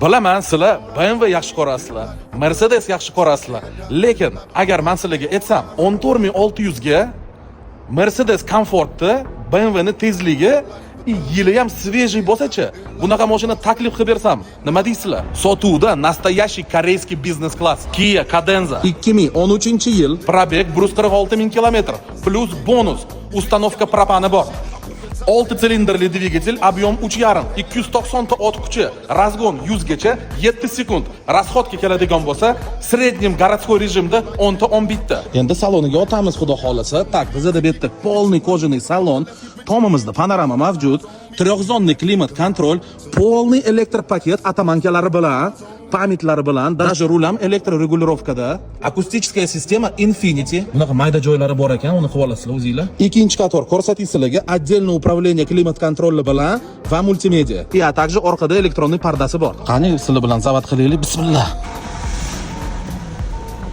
Bilaman, sizlar BMW yaxshi ko'rasizlar, Mercedes yaxshi ko'rasizlar. Lekin agar men sizlarga aytsam, 14600 ga Mercedes komfortni, BMW ni tezligi, yili ham svejiy bo'lsa-chi, bunaqa mashina taklif qilib bersam, nima deysizlar? Sotuvda nastoящий koreyskiy biznes klass Kia Cadenza 2013-yil, probeg 146 000 kilometr, plus bonus, uстановка propani bor. 6 silindrli dvigatel, объем 3,5, 290 ta ot kuchi, razgon 100 gacha 7 sekund. Расходga keladigan bo'lsa, srednyem городской rejimda 10 ta 11 ta. Endi saloniga o'tamiz, xudo xolasa. Tak, bizda bu yerda полный кожаный salon, tomimizda panorama mavjud, 3 zonli klimat kontrol, полный elektropaket atamankalari bilan, pamitlari bilan, даже rul ham elektroregulirovkada, akustikskiya sistema Infinity. Bunaqa mayda joylari bor ekan, uni qilib olasizlar o'zingizlar. Ikkinchi qator ko'rsatingizlarga отдельное управление klimat kontroli bilan va multimedia. A также orqada elektronniy pardasi bor. Qani sizlar bilan zavod qilaylik. Bismillah.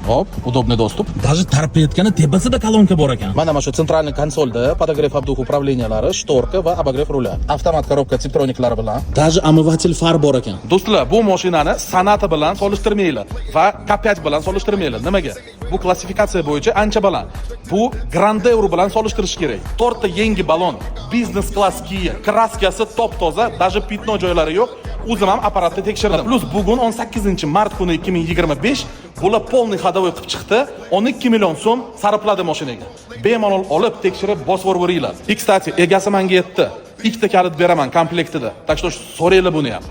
Hop, удобный достуp. Даже tarpayotgani tepasida kolonka bor ekan. Mana shu sentralniy konsolda подогрев обдув управлениялari, shtorka va обогрев ruля. Avtomat korobka tiptroniklari bilan. Даже омыватель far bor ekan. Do'stlar, bu mashinani Sonata bilan solishtirmaylar va K5 bilan solishtirmaylar. Nimaga? Bu klassifikatsiya bo'yicha ancha baland. Bu Grandeur bilan solishtirish kerak. 4 ta yangi balon, biznes klass Kia, kraskasi top toza, даже pitno joylari yo'q. O'zim ham apparatni tekshirdim. Plus bugun 18-mart kuni 2025 bular полный ходовой qilib chiqdi. 12 million so'm sarfladi mashinaga. Bemalol olib tekshirib bosib yuboringlar. Kstati, egasi menga aytdi. Ikkita kalit beraman komplektida. Так что so'raylar buni ham.